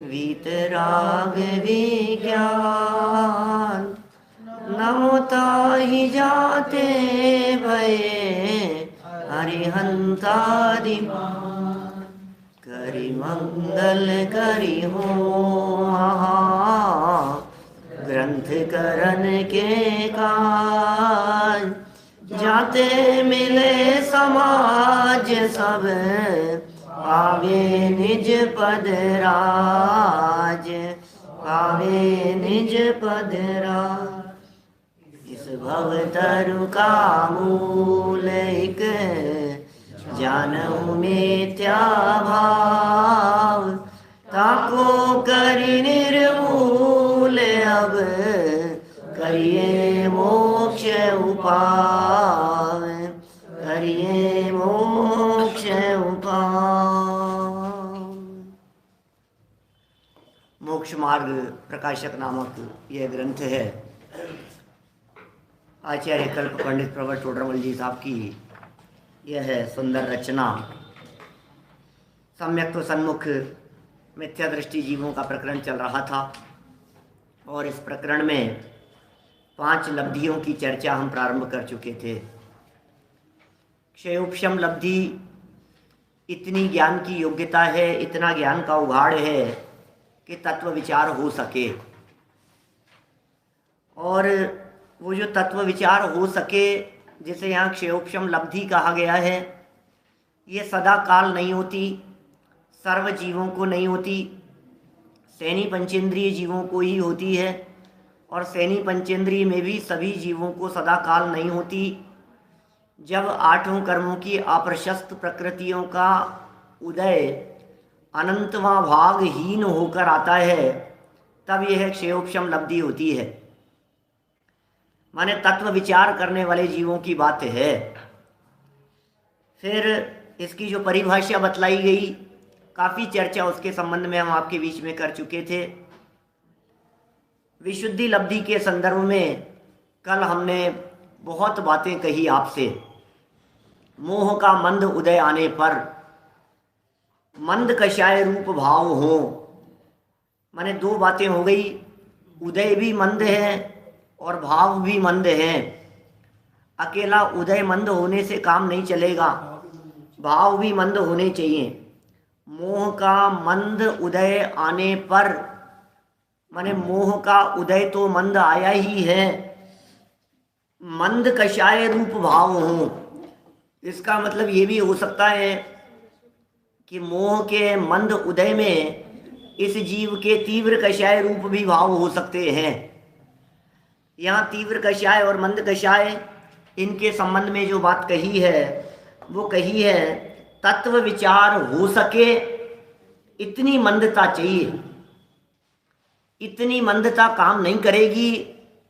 वीतराग विज्ञान नमता ही जाते भये हरिहंतादि करि मंगल करि हो महा ग्रंथ करन के काज जाते मिले समाज सब पावे निज पद राज पावे निज पद राज। इस भवतरु का मूल एक जानहु मिथ्या भाव ताको करि निर्मूल अब करिए मोक्ष उपाय करिए मोक्ष उपाय। मोक्ष मार्ग प्रकाशक नामक यह ग्रंथ है। आचार्य कल्प पंडित प्रवर टोडरमल जी साहब की यह है सुंदर रचना। सम्यक तो सन्मुख मिथ्या दृष्टि जीवों का प्रकरण चल रहा था और इस प्रकरण में 5 लब्धियों की चर्चा हम प्रारंभ कर चुके थे। क्षयोपशम लब्धि इतनी ज्ञान की योग्यता है, इतना ज्ञान का उघाड़ है कि तत्व विचार हो सके, और वो जो तत्व विचार हो सके जिसे यहाँ क्षयोपशम लब्धि कहा गया है, ये सदा काल नहीं होती, सर्व जीवों को नहीं होती, सैनी पंचेंद्रिय जीवों को ही होती है। और सैनी पंचेंद्रिय में भी सभी जीवों को सदा काल नहीं होती। जब 8 कर्मों की अप्रशस्त प्रकृतियों का उदय अनंतवां भागहीन होकर आता है, तब यह क्षयोपशम लब्धि होती है। माने तत्व विचार करने वाले जीवों की बात है। फिर इसकी जो परिभाषा बतलाई गई, काफ़ी चर्चा उसके संबंध में हम आपके बीच में कर चुके थे। विशुद्धि लब्धि के संदर्भ में कल हमने बहुत बातें कही आपसे। मोह का मंद उदय आने पर मंद कषाय रूप भाव हो, माने 2 बातें हो गई, उदय भी मंद है और भाव भी मंद है। अकेला उदय मंद होने से काम नहीं चलेगा, भाव भी मंद होने चाहिए। मोह का मंद उदय आने पर, माने मोह का उदय तो मंद आया ही है, मंद कषाय रूप भाव हो। इसका मतलब ये भी हो सकता है कि मोह के मंद उदय में इस जीव के तीव्र कषाय रूप भी भाव हो सकते हैं। यहाँ तीव्र कषाय और मंद कषाय, इनके संबंध में जो बात कही है वो कही है तत्व विचार हो सके इतनी मंदता चाहिए। इतनी मंदता काम नहीं करेगी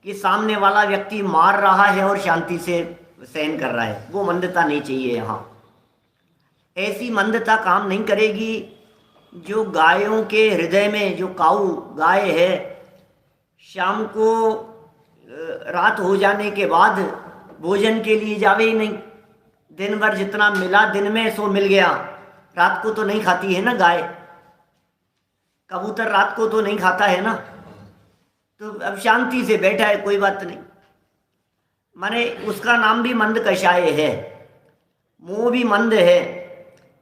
कि सामने वाला व्यक्ति मार रहा है और शांति से सहन कर रहा है, वो मंदता नहीं चाहिए यहाँ। ऐसी मंदता काम नहीं करेगी जो गायों के हृदय में, जो काऊ गाय है, शाम को रात हो जाने के बाद भोजन के लिए जावे ही नहीं। दिन भर जितना मिला दिन में सो मिल गया, रात को तो नहीं खाती है ना गाय। कबूतर रात को तो नहीं खाता है ना, तो अब शांति से बैठा है, कोई बात नहीं। माने उसका नाम भी मंद कषाय है। मोह भी मंद है,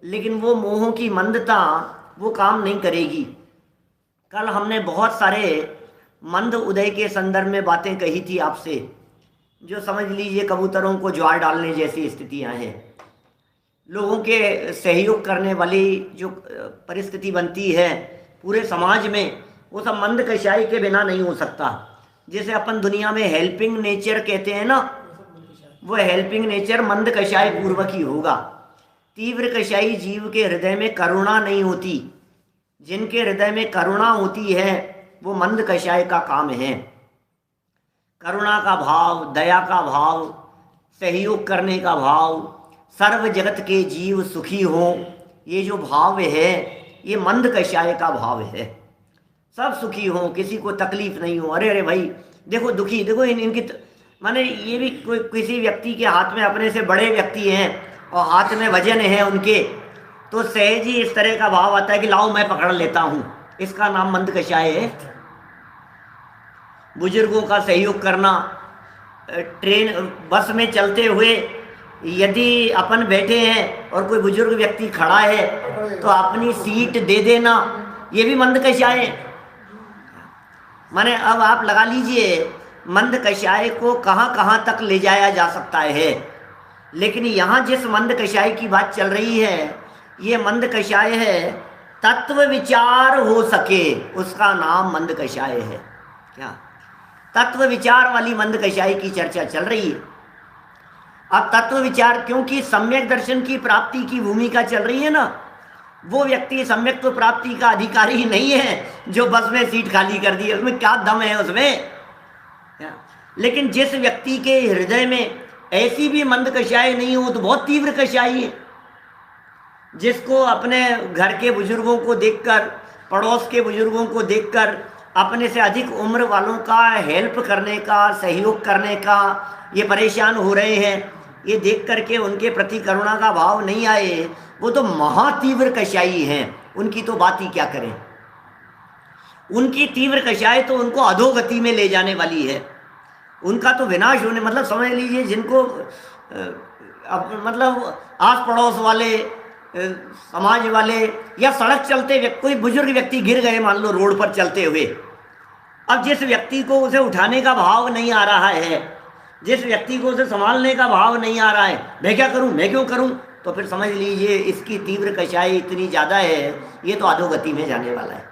लेकिन वो मोह की मंदता वो काम नहीं करेगी। कल हमने बहुत सारे मंद उदय के संदर्भ में बातें कही थी आपसे, जो समझ लीजिए कबूतरों को ज्वार डालने जैसी स्थितियां हैं। लोगों के सहयोग करने वाली जो परिस्थिति बनती है पूरे समाज में, वो सब मंद कषाय के बिना नहीं हो सकता। जैसे अपन दुनिया में हेल्पिंग नेचर कहते हैं ना, वो हेल्पिंग नेचर मंद कषाय पूर्वक ही होगा। तीव्र कषायी जीव के हृदय में करुणा नहीं होती। जिनके हृदय में करुणा होती है वो मंद कषाय का काम है। करुणा का भाव, दया का भाव, सहयोग करने का भाव, सर्व जगत के जीव सुखी हों, ये जो भाव है ये मंद कषाय का भाव है। सब सुखी हों, किसी को तकलीफ नहीं हो। अरे अरे भाई देखो दुखी, देखो इनकी माने ये भी कोई किसी व्यक्ति के हाथ में, अपने से बड़े व्यक्ति हैं और हाथ में वजन है उनके, तो सहज ही इस तरह का भाव आता है कि लाओ मैं पकड़ लेता हूँ, इसका नाम मंद कषाय है। बुजुर्गों का सहयोग करना, ट्रेन बस में चलते हुए यदि अपन बैठे हैं और कोई बुजुर्ग व्यक्ति खड़ा है तो अपनी सीट दे देना, ये भी मंद कषाय है। माने अब आप लगा लीजिए मंद कषाय को कहाँ कहाँ तक ले जाया जा सकता है। लेकिन यहाँ जिस मंद कषाय की बात चल रही है, ये मंद कषाय है तत्व विचार हो सके, उसका नाम मंद कषाय है। क्या तत्व विचार वाली मंद कषाय की चर्चा चल रही है। अब तत्व विचार, क्योंकि सम्यक दर्शन की प्राप्ति की भूमिका चल रही है ना, वो व्यक्ति सम्यक प्राप्ति का अधिकारी नहीं है जो बस में सीट खाली कर दी, उसमें क्या दम है उसमें। लेकिन जिस व्यक्ति के हृदय में ऐसी भी मंद कषाय नहीं हो तो बहुत तीव्र कषाय है, जिसको अपने घर के बुजुर्गों को देखकर, पड़ोस के बुजुर्गों को देखकर अपने से अधिक उम्र वालों का हेल्प करने का, सहयोग करने का ये परेशान हो रहे हैं, ये देख करके उनके प्रति करुणा का भाव नहीं आए, वो तो महातीव्र कषायी हैं। उनकी तो बात ही क्या करें। उनकी तीव्र कषाय तो उनको अधोगति में ले जाने वाली है, उनका तो विनाश होने, मतलब समझ लीजिए जिनको मतलब आस पड़ोस वाले, समाज वाले या सड़क चलते कोई बुजुर्ग व्यक्ति गिर गए मान लो रोड पर चलते हुए, अब जिस व्यक्ति को उसे उठाने का भाव नहीं आ रहा है, जिस व्यक्ति को उसे संभालने का भाव नहीं आ रहा है, मैं क्या करूं, मैं क्यों करूं, तो फिर समझ लीजिए इसकी तीव्र कषाय इतनी ज़्यादा है, ये तो अधोगति में जाने वाला है।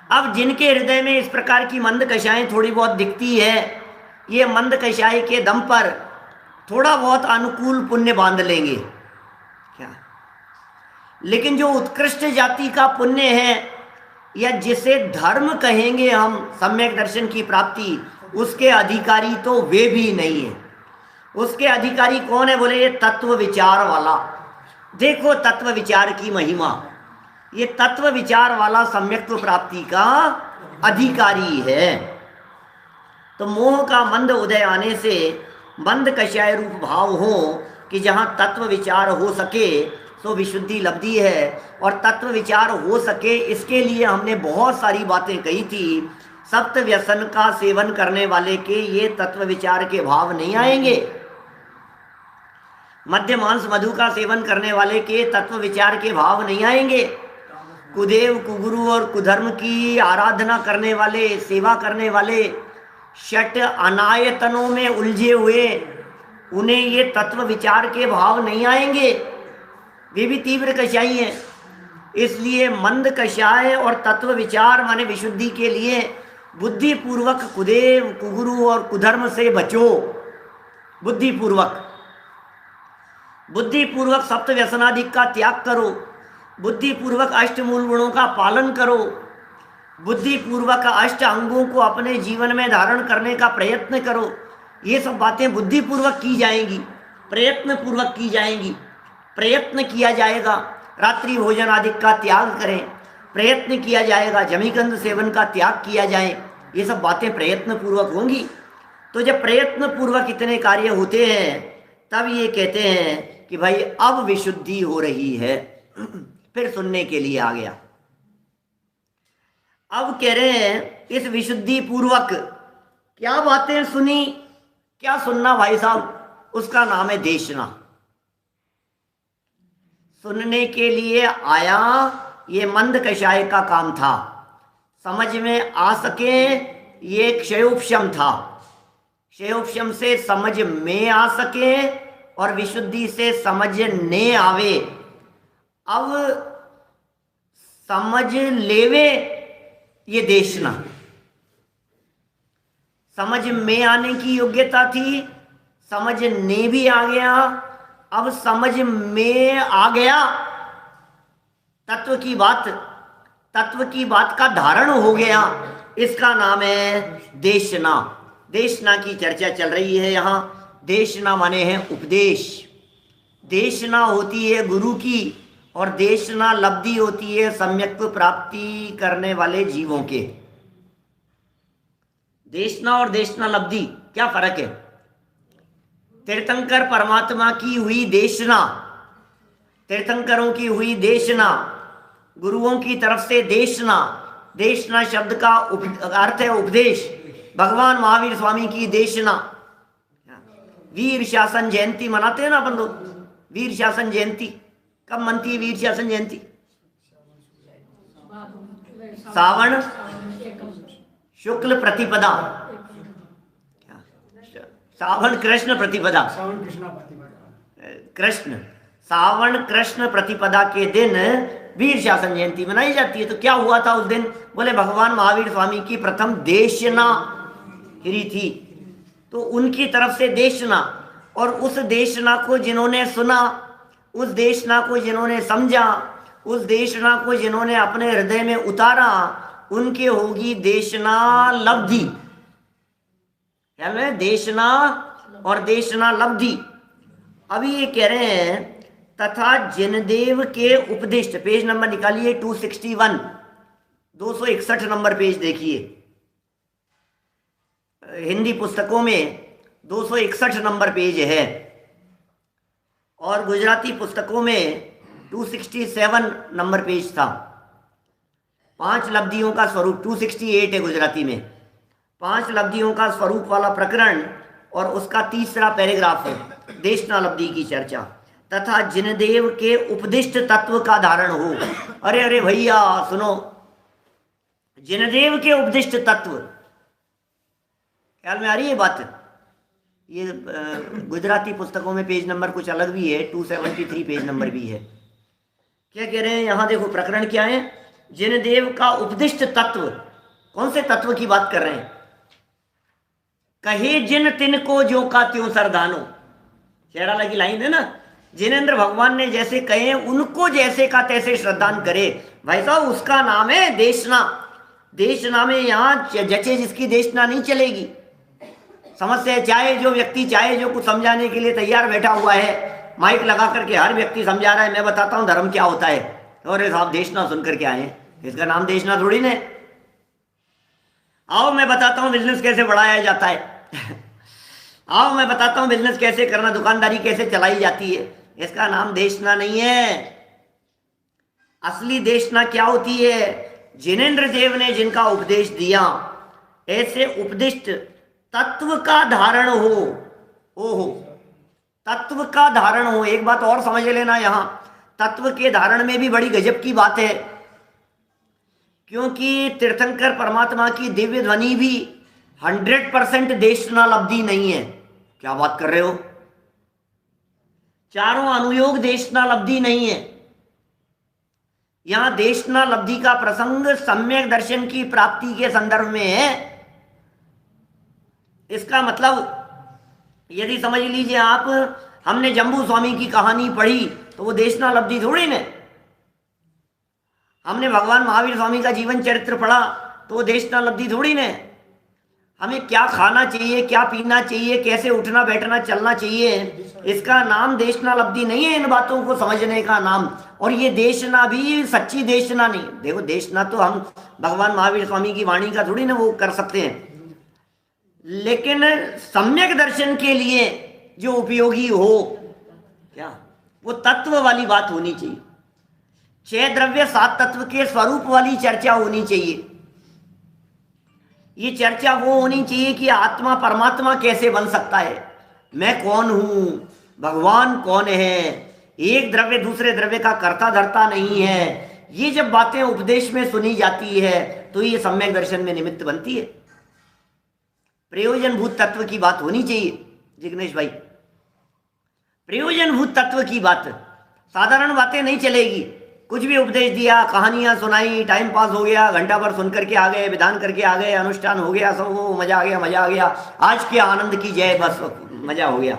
अब जिनके हृदय में इस प्रकार की मंद कषायें थोड़ी बहुत दिखती है, ये मंद कषाय के दम पर थोड़ा बहुत अनुकूल पुण्य बांध लेंगे क्या। लेकिन जो उत्कृष्ट जाति का पुण्य है या जिसे धर्म कहेंगे हम, सम्यक दर्शन की प्राप्ति, उसके अधिकारी तो वे भी नहीं है। उसके अधिकारी कौन है, बोले ये तत्व विचार वाला। देखो तत्व विचार की महिमा, ये तत्व विचार वाला सम्यक्त्व प्राप्ति का अधिकारी है। तो मोह का मंद उदय आने से मंद कषाय रूप भाव हो कि जहाँ तत्व विचार हो सके सो विशुद्धि लब्धि है। और तत्व विचार हो सके इसके लिए हमने बहुत सारी बातें कही थी। सप्त व्यसन का सेवन करने वाले के ये तत्व विचार के भाव नहीं आएंगे, मध्य मांस मधु का सेवन करने वाले के तत्व विचार के भाव नहीं आएंगे, कुदेव कुगुरु और कुधर्म की आराधना करने वाले, सेवा करने वाले, षट अनायतनों में उलझे हुए, उन्हें ये तत्व विचार के भाव नहीं आएंगे, वे भी तीव्र कषायी हैं। इसलिए मंद कषाय और तत्व विचार माने विशुद्धि के लिए बुद्धिपूर्वक कुदेव कुगुरु और कुधर्म से बचो। बुद्धिपूर्वक सप्त व्यसनाधिक का त्याग करो, बुद्धिपूर्वक अष्ट मूल गुणों का पालन करो, बुद्धिपूर्वक अष्ट अंगों को अपने जीवन में धारण करने का प्रयत्न करो। ये सब बातें बुद्धिपूर्वक की जाएंगी, प्रयत्न पूर्वक की जाएंगी। प्रयत्न किया जाएगा रात्रि भोजन आदि का त्याग करें, प्रयत्न किया जाएगा जमीकंद सेवन का त्याग किया जाए, ये सब बातें प्रयत्न पूर्वक होंगी। तो जब प्रयत्न पूर्वक इतने कार्य होते हैं तब ये कहते हैं कि भाई अब विशुद्धि हो रही है। फिर सुनने के लिए आ गया। अब कह रहे हैं इस विशुद्धि पूर्वक क्या बातें सुनी, क्या सुनना भाई साहब, उसका नाम है देशना। सुनने के लिए आया, ये मंद कषाय का काम था। समझ में आ सके ये क्षयोपशम था, क्षयोपशम से समझ में आ सके और विशुद्धि से समझने आवे। अब समझ लेवे ये देशना। समझ में आने की योग्यता थी, समझने भी आ गया, अब समझ में आ गया, तत्व की बात का धारण हो गया, इसका नाम है देशना। देशना की चर्चा चल रही है यहाँ। देशना माने है उपदेश। देशना होती है गुरु की और देशना लब्धि होती है सम्यक्त्व प्राप्ति करने वाले जीवों के। देशना और देशना लब्धि क्या फर्क है? तीर्थंकर परमात्मा की हुई देशना, तीर्थंकरों की हुई देशना, गुरुओं की तरफ से देशना, देशना शब्द का अर्थ है उपदेश। भगवान महावीर स्वामी की देशना। वीर शासन जयंती मनाते हैं ना अपन लोग, वीर शासन जयंती कब मनती है? वीर शासन जयंती सावन शुक्ल प्रतिपदा, सावन कृष्ण प्रतिपदा, कृष्ण सावन कृष्ण प्रतिपदा के दिन वीर शासन जयंती मनाई जाती है। तो क्या हुआ था उस दिन? बोले भगवान महावीर स्वामी की प्रथम देशना हिरी थी, तो उनकी तरफ से देशना, और उस देशना को जिन्होंने सुना, उस देशना को जिन्होंने समझा, उस देशना को जिन्होंने अपने हृदय में उतारा, उनके होगी देशना लब्धि। ख्याल में देशना और देशना लब्धि। अभी ये कह रहे हैं तथा जिनदेव के उपदिष्ट, पेज नंबर निकालिए 261, 261 नंबर पेज देखिए, हिंदी पुस्तकों में 261 नंबर पेज है, और गुजराती पुस्तकों में 267 नंबर पेज था। 5 लब्धियों का स्वरूप, 268 है गुजराती में, 5 लब्धियों का स्वरूप वाला प्रकरण, और उसका तीसरा पैराग्राफ है देशना लब्धि की चर्चा। तथा जिनदेव के उपदिष्ट तत्व का धारण हो। अरे अरे भैया सुनो, जिनदेव के उपदिष्ट तत्व, ख्याल में आ रही है बात? ये गुजराती पुस्तकों में पेज नंबर कुछ अलग भी है, 273 पेज नंबर भी है। क्या कह रहे हैं यहाँ? देखो प्रकरण क्या है, जिनदेव का उपदिष्ट तत्व। कौन से तत्व की बात कर रहे हैं? कहे जिन तिन को जो का त्यों सरदानो, शेरा लगी लाइन है ना, जिनेंद्र भगवान ने जैसे कहे उनको जैसे का तैसे श्रद्धान करे। भाई साहब उसका नाम है देशना। देशना में यहाँ जचे जिसकी देशना नहीं चलेगी। समस्या है, चाहे जो व्यक्ति चाहे जो कुछ समझाने के लिए तैयार बैठा हुआ है, माइक लगा करके हर व्यक्ति समझा रहा है, मैं बताता हूँ धर्म क्या होता है, और साहब देशना सुन करके आए, इसका नाम देशना थोड़ी ना। आओ मैं बताता हूँ बिजनेस कैसे बढ़ाया जाता है आओ मैं बताता हूँ बिजनेस कैसे करना, दुकानदारी कैसे चलाई जाती है, इसका नाम देशना नहीं है। असली देशना क्या होती है? जिनेंद्र देव ने जिनका उपदेश दिया, ऐसे उपदिष्ट तत्व का धारण हो। ओहो, तत्व का धारण हो। एक बात और समझ लेना, यहां तत्व के धारण में भी बड़ी गजब की बात है, क्योंकि तीर्थंकर परमात्मा की दिव्य ध्वनि भी 100% देशना लब्धि नहीं है। क्या बात कर रहे हो? चारों अनुयोग देशना लब्धि नहीं है। यहां देशना लब्धि का प्रसंग सम्यक दर्शन की प्राप्ति के संदर्भ में है। इसका मतलब यदि समझ लीजिए आप, हमने जम्बू स्वामी की कहानी पढ़ी तो वो देशना लब्धि थोड़ी न। हमने भगवान महावीर स्वामी का जीवन चरित्र पढ़ा तो वो देशना लब्धि थोड़ी न। हमें क्या खाना चाहिए, क्या पीना चाहिए, कैसे उठना बैठना चलना चाहिए, इसका नाम देशना लब्धि नहीं है। इन बातों को समझने का नाम। और ये देशना भी सच्ची देशना नहीं। देखो देशना तो हम भगवान महावीर स्वामी की वाणी का थोड़ी ना वो कर सकते हैं, लेकिन सम्यक दर्शन के लिए जो उपयोगी हो, क्या वो तत्व वाली बात होनी चाहिए। 6 द्रव्य 7 तत्व के स्वरूप वाली चर्चा होनी चाहिए। ये चर्चा वो होनी चाहिए कि आत्मा परमात्मा कैसे बन सकता है, मैं कौन हूं, भगवान कौन है, एक द्रव्य दूसरे द्रव्य का कर्ता धर्ता नहीं है। ये जब बातें उपदेश में सुनी जाती है तो ये सम्यक दर्शन में निमित्त बनती है। प्रयोजनभूत तत्व की बात होनी चाहिए जिग्नेश भाई, प्रयोजनभूत तत्व की बात। साधारण बातें नहीं चलेगी। कुछ भी उपदेश दिया, कहानियां सुनाई, टाइम पास हो गया, घंटा भर सुन करके आ गए, विधान करके आ गए, अनुष्ठान हो गया, सब वो मजा आ गया, मजा आ गया, आज के आनंद की जय, बस मजा हो गया।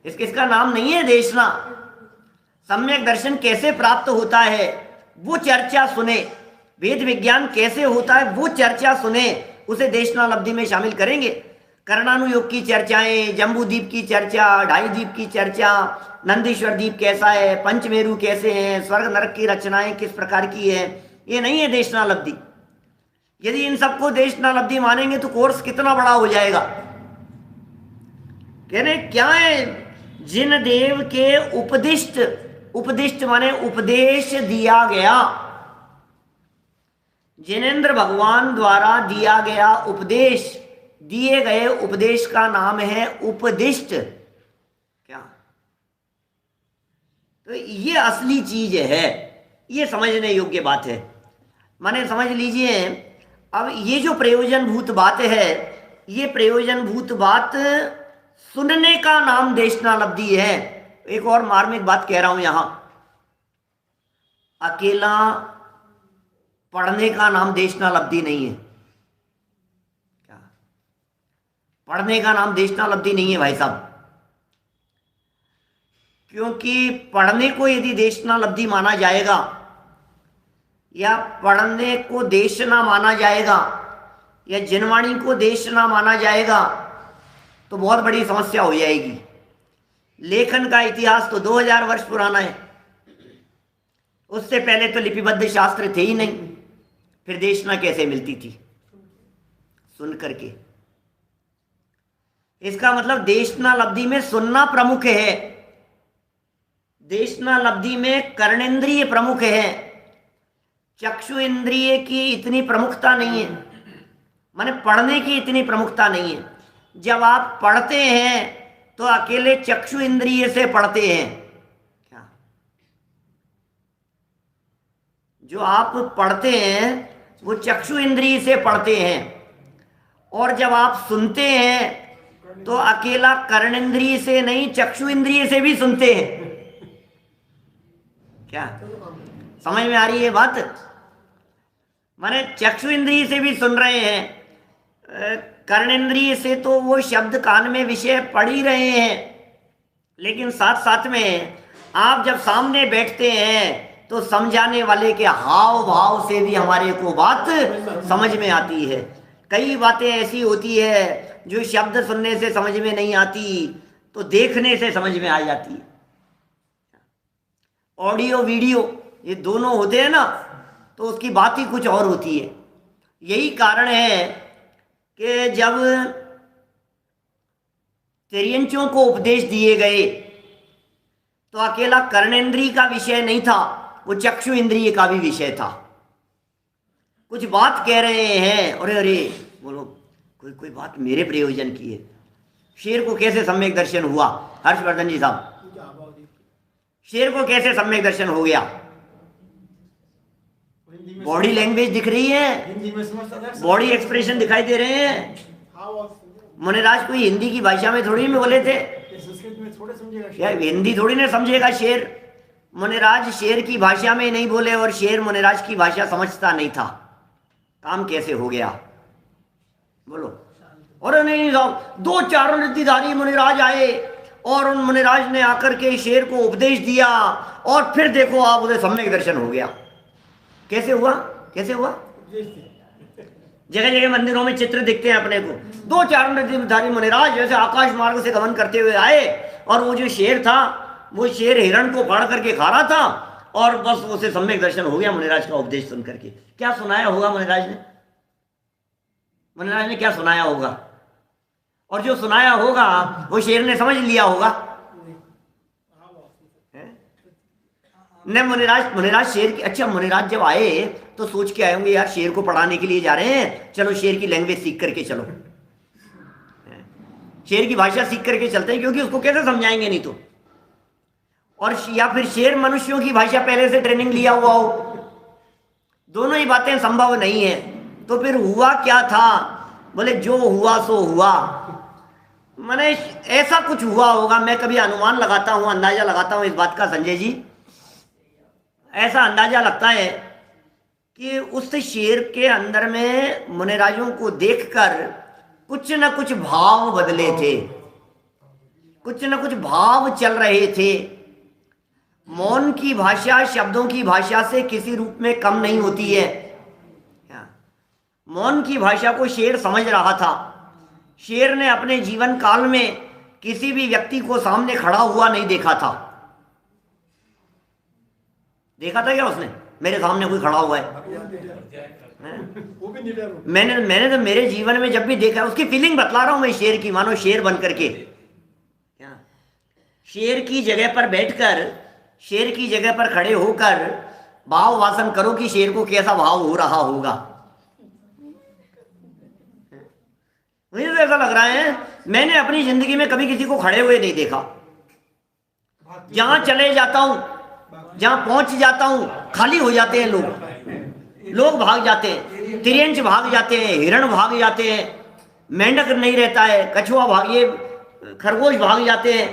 इसका नाम नहीं है देशना। सम्यक दर्शन कैसे प्राप्त होता है वो चर्चा सुने, वेद विज्ञान कैसे होता है वो चर्चा सुने, उसे देशना लब्धि में शामिल करेंगे। कर्णानुयोग की चर्चाएं, जम्बू द्वीप की चर्चा, ढाई द्वीप की चर्चा, नंदीश्वर द्वीप कैसा है, पंचमेरु कैसे हैं, स्वर्ग नरक की रचनाएं किस प्रकार की है, ये नहीं है देशना लब्धि। यदि इन सबको देशना लब्धि मानेंगे तो कोर्स कितना बड़ा हो जाएगा। कह रहे क्या है, जिन देव के उपदिष्ट, उपदिष्ट माने उपदेश दिया गया, जिनेंद्र भगवान द्वारा दिए गए उपदेश का नाम है उपदिष्ट। क्या? तो ये असली चीज है, ये समझने योग्य बात है। माने समझ लीजिए, अब ये जो प्रयोजनभूत बात है, ये प्रयोजनभूत बात सुनने का नाम देशनालब्धि है। एक और मार्मिक बात कह रहा हूं यहां, अकेला पढ़ने का नाम देशनालब्धि नहीं है। क्या? पढ़ने का नाम देशनालब्धि नहीं है भाई साहब, क्योंकि पढ़ने को यदि देशनालब्धि माना जाएगा या पढ़ने को देश ना माना जाएगा या जनवाणी को देश ना माना जाएगा तो बहुत बड़ी समस्या हो जाएगी। लेखन का इतिहास तो 2000 वर्ष पुराना है, उससे पहले तो लिपिबद्ध शास्त्र थे ही नहीं, फिर देशना कैसे मिलती थी? सुन करके। इसका मतलब देशनालब्धि में सुनना प्रमुख है, देशनालब्धि में कर्णेंद्रिय प्रमुख है, चक्षु इंद्रिय की इतनी प्रमुखता नहीं है, माने पढ़ने की इतनी प्रमुखता नहीं है। जब आप पढ़ते हैं तो अकेले चक्षु इंद्रिय से पढ़ते हैं। क्या? जो आप पढ़ते हैं वो चक्षु इंद्रिय से पढ़ते हैं, और जब आप सुनते हैं तो अकेला कर्णेंद्रिय से नहीं, चक्षु इंद्रिय से भी सुनते हैं। क्या समझ में आ रही है बात? माने चक्षु इंद्रिय से भी सुन रहे हैं, कर्णेंद्रिय से तो वो शब्द कान में विषय पढ़ ही रहे हैं, लेकिन साथ साथ में आप जब सामने बैठते हैं तो समझाने वाले के हाव भाव से भी हमारे को बात समझ में आती है। कई बातें ऐसी होती है जो शब्द सुनने से समझ में नहीं आती, तो देखने से समझ में आ जाती है। ऑडियो वीडियो ये दोनों होते हैं ना, तो उसकी बात ही कुछ और होती है। यही कारण है कि जब तिर्यंचों को उपदेश दिए गए तो अकेला कर्णेंद्रिय का विषय नहीं था, वो चक्षु इंद्रिय का भी विषय था। कुछ बात कह रहे हैं, अरे अरे बोलो, कोई बात मेरे प्रयोजन की है। शेर को कैसे सम्यक दर्शन हुआ? हर्षवर्धन जी साहब, शेर को कैसे सम्यक दर्शन हो गया? बॉडी लैंग्वेज दिख रही है, बॉडी एक्सप्रेशन दिखाई दे रहे हैं। मुनिराज कोई हिंदी की भाषा में थोड़ी में बोले थे, यार हिंदी थोड़ी ना समझेगा शेर। मुनिराज शेर की भाषा में नहीं बोले और शेर मुनिराज की भाषा समझता नहीं था। काम कैसे हो गया बोलो? और नहीं साहब, 2 चारण रिद्धिधारी मुनिराज आए और उन मुनिराज ने आकर के शेर को उपदेश दिया, और फिर देखो आप उसे सम्यक दर्शन हो गया। कैसे हुआ? कैसे हुआ? जगह जगह मंदिरों में चित्र दिखते हैं अपने को, 2 चारण रिद्धिधारी मुनिराज जैसे आकाश मार्ग से गमन करते हुए आए, और वो जो शेर था वो शेर हिरण को फाड़ करके खा रहा था, और बस उसे सम्यक दर्शन हो गया मुनिराज का उपदेश सुन करके। क्या सुनाया होगा मुनिराज ने? मुनिराज ने क्या सुनाया होगा? और जो सुनाया होगा वो शेर ने समझ लिया होगा। न मुनिराज शेर की, अच्छा मुनिराज जब आए तो सोच के आए होंगे यार शेर को पढ़ाने के लिए जा रहे हैं, चलो शेर की लैंग्वेज सीख करके चलो, शेर की भाषा सीख करके चलते हैं, क्योंकि उसको कैसे समझाएंगे नहीं तो। और या फिर शेर मनुष्यों की भाषा पहले से ट्रेनिंग लिया हुआ हो, दोनों ही बातें संभव नहीं है। तो फिर हुआ क्या था? बोले जो हुआ सो हुआ, माने ऐसा कुछ हुआ होगा। मैं कभी अनुमान लगाता हूं, अंदाजा लगाता हूं इस बात का संजय जी, ऐसा अंदाजा लगता है कि उस शेर के अंदर में मुनिराजों को देखकर कुछ न कुछ भाव बदले थे, कुछ न कुछ भाव चल रहे थे। मौन की भाषा शब्दों की भाषा से किसी रूप में कम नहीं होती है। मौन की भाषा को शेर समझ रहा था। शेर ने अपने जीवन काल में किसी भी व्यक्ति को सामने खड़ा हुआ नहीं देखा था। देखा था क्या उसने? मेरे सामने कोई खड़ा हुआ है? मैंने तो मेरे जीवन में जब भी देखा, उसकी फीलिंग बतला रहा हूं मैं शेर की, मानो शेर बन करके। शेर की जगह पर बैठकर, शेर की जगह पर खड़े होकर भाव वासन करो कि शेर को कैसा भाव हो रहा होगा। मुझे तो ऐसा लग रहा है मैंने अपनी जिंदगी में कभी किसी को खड़े हुए नहीं देखा। जहां चले जाता हूं, जहां पहुंच जाता हूं, खाली हो जाते हैं लोग भाग जाते हैं, तिरंच भाग जाते हैं, हिरण भाग जाते हैं, मेंढक नहीं रहता है, कछुआ भागिए, खरगोश भाग जाते हैं,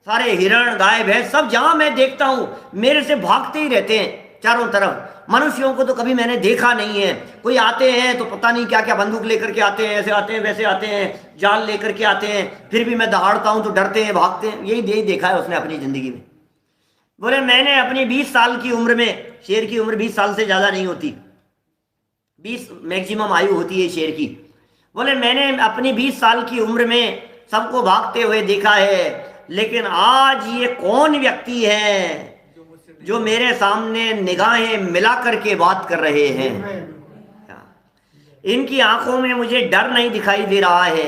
सारे हिरण गाय भैंस सब जहां मैं देखता हूं मेरे से भागते ही रहते हैं चारों तरफ। मनुष्यों को तो कभी मैंने देखा नहीं है। कोई आते हैं तो पता नहीं क्या क्या बंदूक लेकर के आते हैं, ऐसे आते हैं वैसे आते हैं, जाल लेकर के आते हैं, फिर भी मैं दहाड़ता हूं तो डरते हैं, भागते हैं। यही देखा है उसने अपनी जिंदगी में। बोले मैंने अपनी 20 साल की उम्र में, शेर की उम्र 20 साल से ज़्यादा नहीं होती, 20 मैक्सिमम आयु होती है शेर की। बोले मैंने अपनी 20 साल की उम्र में सबको भागते हुए देखा है, लेकिन आज ये कौन व्यक्ति है जो मेरे सामने निगाहें मिला करके बात कर रहे हैं। इनकी आंखों में मुझे डर नहीं दिखाई दे रहा है,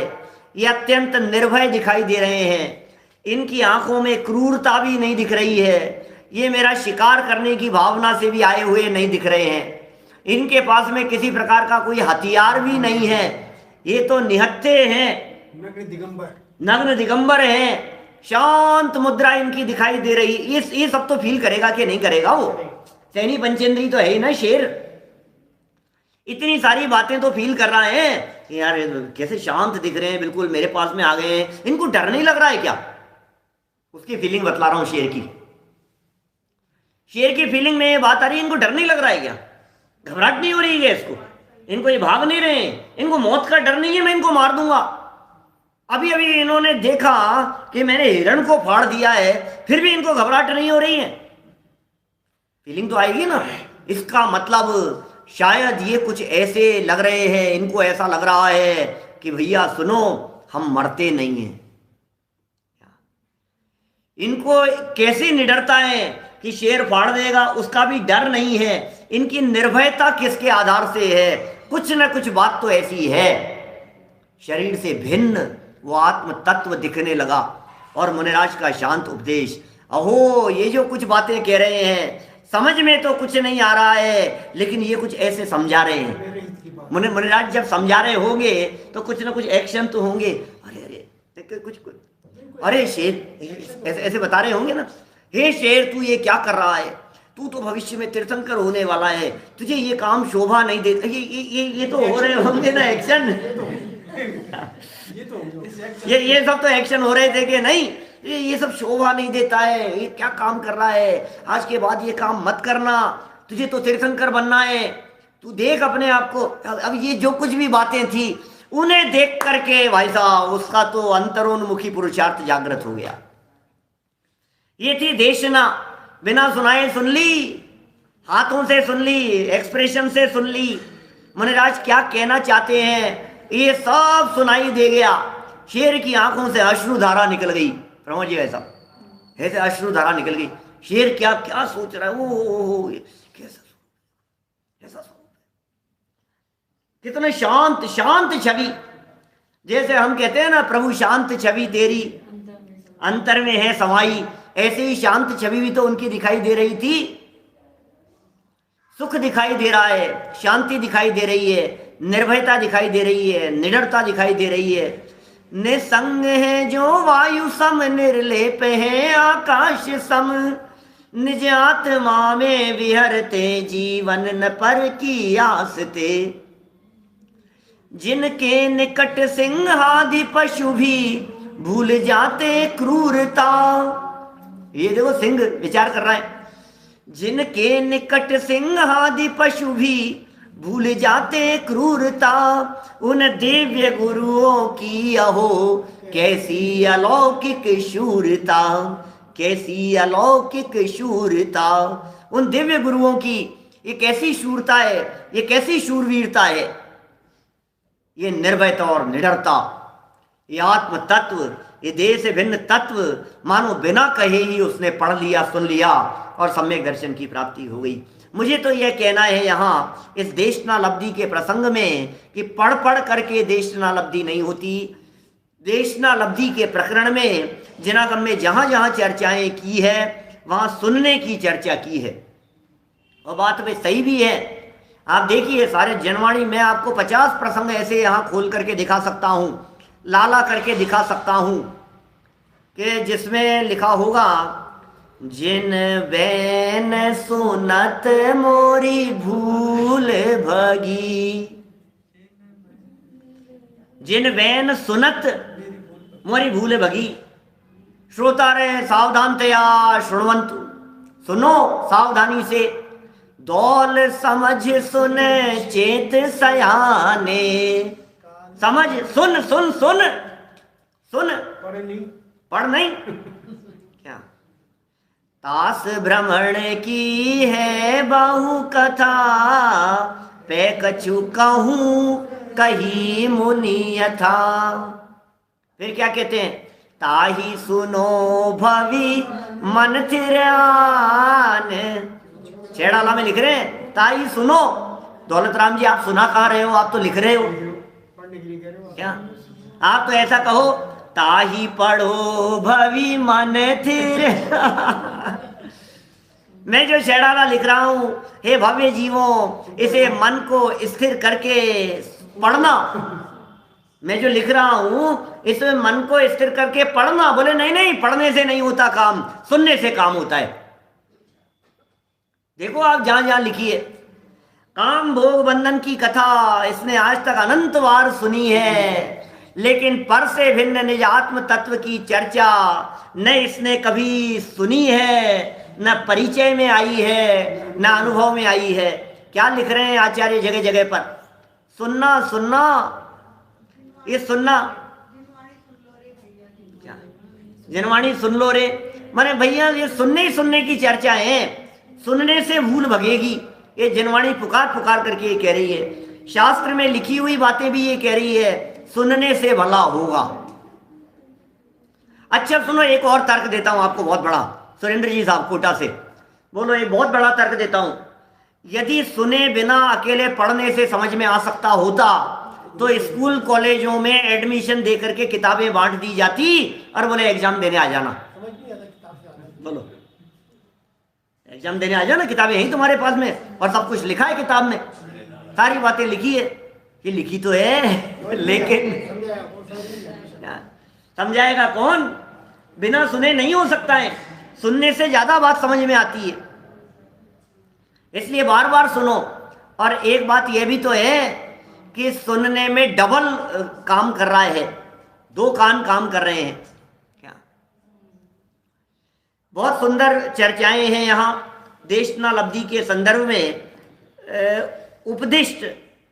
ये अत्यंत निर्भय दिखाई दे रहे हैं। इनकी आंखों में क्रूरता भी नहीं दिख रही है, ये मेरा शिकार करने की भावना से भी आए हुए नहीं दिख रहे हैं। इनके पास में किसी प्रकार का कोई हथियार भी नहीं है, ये तो निहत्थे हैं, नग्न दिगंबर हैं। शांत मुद्रा इनकी दिखाई दे रही। ये सब तो फील करेगा कि नहीं करेगा वो? सैनी पंचेंद्री तो है ही ना शेर, इतनी सारी बातें तो फील कर रहा है कि यार कैसे शांत दिख रहे हैं, बिल्कुल मेरे पास में आ गए हैं, इनको डर नहीं लग रहा है क्या? उसकी फीलिंग बतला रहा हूं शेर की। शेर की फीलिंग में ये बात आ रही है, इनको डर नहीं लग रहा है क्या? घबराहट नहीं हो रही है इसको? इनको ये भाग नहीं रहे हैं, इनको मौत का डर नहीं है मैं इनको मार दूंगा। अभी अभी इन्होंने देखा कि मैंने हिरण को फाड़ दिया है, फिर भी इनको घबराहट नहीं हो रही है। फीलिंग तो आएगी ना। इसका मतलब शायद ये कुछ ऐसे लग रहे हैं, इनको ऐसा लग रहा है कि भैया सुनो हम मरते नहीं हैं। इनको कैसी निडरता है कि शेर फाड़ देगा उसका भी डर नहीं है। इनकी निर्भयता किसके आधार से है? कुछ ना कुछ बात तो ऐसी है। शरीर से भिन्न वो आत्म तत्व दिखने लगा। और मुनिराज का शांत उपदेश, अहो ये जो कुछ बातें कह रहे हैं समझ में तो कुछ नहीं आ रहा है, लेकिन ये कुछ ऐसे समझा रहे हैं। मुनिराज जब समझा रहे होंगे तो कुछ ना कुछ एक्शन तो होंगे। अरे अरे कुछ अरे शेर ऐसे ऐसे बता रहे होंगे ना, हे शेर तू ये क्या कर रहा है, तू तो भविष्य में तीर्थंकर होने वाला है, तुझे ये काम शोभा नहीं देता। ये तो हो रहे होंगे ना एक्शन। ये सब तो एक्शन हो रहे थे कि नहीं, ये सब शोभा नहीं देता है, ये क्या काम कर रहा है, आज के बाद ये काम मत करना, तुझे तो तीर्थंकर बनना है, तू देख अपने आप को। अब ये जो कुछ भी बातें थी उन्हें देख करके भाई साहब उसका तो अंतरोन्मुखी पुरुषार्थ जागृत हो गया। ये थी देशना, बिना सुनाए सुन ली, हाथों से सुन ली, एक्सप्रेशन से सुन ली। मुनिराज क्या कहना चाहते हैं ये सब सुनाई दे गया। शेर की आंखों से अश्रुधारा निकल गई। प्रमोद जी ऐसा ऐसे अश्रुधारा निकल गई। शेर क्या क्या सोच रहा है, ओ कैसा कितने शांत शांत छवि, जैसे हम कहते हैं ना प्रभु शांत छवि तेरी अंतर में है समाई, ऐसे ही शांत छवि भी तो उनकी दिखाई दे रही थी। सुख दिखाई दे रहा है, शांति दिखाई दे रही है, निर्भयता दिखाई दे रही है, निडरता दिखाई दे रही है। निसंग है जो वायु सम, निर्लेप है आकाश सम, निज आत्मा में विहरते जीवन न पर की आसते, जिनके निकट सिंहादि पशु भी भूल जाते क्रूरता। ये देखो सिंह विचार कर रहा है, जिनके निकट सिंहादि पशु भी भूल जाते क्रूरता, उन दिव्य गुरुओं की अहो कैसी अलौकिक शूरता, कैसी अलौकिक शूरता। उन दिव्य गुरुओं की ये कैसी शूरता है, ये कैसी शूरवीरता है, ये निर्भयता और निडरता, ये आत्म तत्व, ये देह से भिन्न तत्व मानो बिना कहे ही उसने पढ़ लिया, सुन लिया और सम्यक दर्शन की प्राप्ति हो गई। मुझे तो यह कहना है यहाँ इस देशनालब्धि के प्रसंग में कि पढ़ पढ़ करके देशनालब्धि नहीं होती। देशनालब्धि के प्रकरण में जिनागम में जहाँ जहाँ चर्चाएं की है वहाँ सुनने की चर्चा की है, और बात में सही भी है। आप देखिए सारे जनवाणी में आपको 50 प्रसंग ऐसे यहाँ खोल करके दिखा सकता हूँ, लाला करके दिखा सकता हूँ कि जिसमें लिखा होगा जिन बैन सुनत मोरी भूल भगी, जिन बैन सुनत मोरी भूल भगी। श्रोता रे सावधान तया शुणवंतु, सुनो सावधानी से। दौल समझ सुन चेत सयाने, समझ सुन सुन सुन सुन, पढ़ नहीं क्या। तास भ्रमण की है बहु कथा, पे कछु कहूं कही मुनि था। फिर क्या कहते हैं, ताही सुनो भवि मन थिरान। छेड़ाला में लिख रहे हैं ताही सुनो। दौलत राम जी आप सुना कहाँ रहे हो, आप तो लिख रहे हो क्या। आप तो ऐसा कहो ताही पढ़ो भवि मन थिर। मैं जो छेड़ाला लिख रहा हूं, हे भव्य जीवों, इसे मन को स्थिर करके पढ़ना। मैं जो लिख रहा हूं इसमें मन को स्थिर करके पढ़ना। बोले नहीं नहीं, पढ़ने से नहीं होता काम, सुनने से काम होता है। देखो आप जहां जहां लिखिए, काम भोग बंधन की कथा इसने आज तक अनंत बार सुनी है, लेकिन पर से भिन्न निज आत्म तत्व की चर्चा न इसने कभी सुनी है, न परिचय में आई है, न अनुभव में आई है। क्या लिख रहे हैं आचार्य जगह जगह पर, सुनना सुनना, ये सुनना क्या, जनवाणी सुन लो रे। माने भैया ये सुनने ही सुनने की चर्चा है, सुनने से भूल भगेगी। ये जनवाणी पुकार पुकार करके ये कह रही है, शास्त्र में लिखी हुई बातें भी ये कह रही है, सुनने से भला होगा। अच्छा सुनो, एक और तर्क देता हूं आपको बहुत बड़ा, सुरेंद्र जी साहब कोटा से। बोलो, एक बहुत बड़ा तर्क देता हूं। यदि सुने बिना अकेले पढ़ने से समझ में आ सकता होता तो स्कूल कॉलेजों में एडमिशन दे करके किताबें बांट दी जाती और बोले एग्जाम देने आ जाना। बोलो, एग्जाम देने आ जाना, किताबें यही तुम्हारे पास में और सब कुछ लिखा है किताब में, सारी बातें लिखी है। ये लिखी तो है लेकिन समझाएगा कौन। बिना सुने नहीं हो सकता है, सुनने से ज्यादा बात समझ में आती है। इसलिए बार बार सुनो। और एक बात यह भी तो है कि सुनने में डबल काम कर रहा है, दो कान काम कर रहे हैं। क्या बहुत सुंदर चर्चाएं हैं यहाँ देशनाल अवधि के संदर्भ में। उपदिष्ट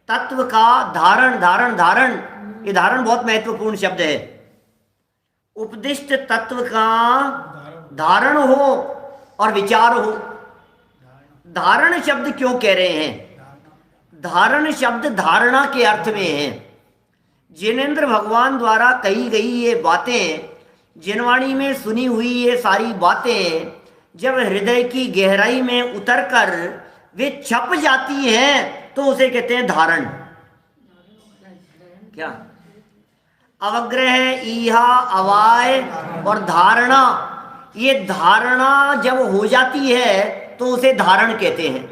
तत्व का धारण, धारण धारण, ये धारण बहुत महत्वपूर्ण शब्द है। उपदिष्ट तत्व का धारण हो और विचार हो। धारण शब्द क्यों कह रहे हैं, धारण शब्द धारणा के अर्थ में है। जिनेंद्र भगवान द्वारा कही गई ये बातें, जिनवाणी में सुनी हुई ये सारी बातें जब हृदय की गहराई में उतरकर वे छप जाती हैं तो उसे कहते हैं धारण। क्या, अवग्रह, ईहा, अवाय और धारणा, ये धारणा जब हो जाती है तो उसे धारण कहते हैं।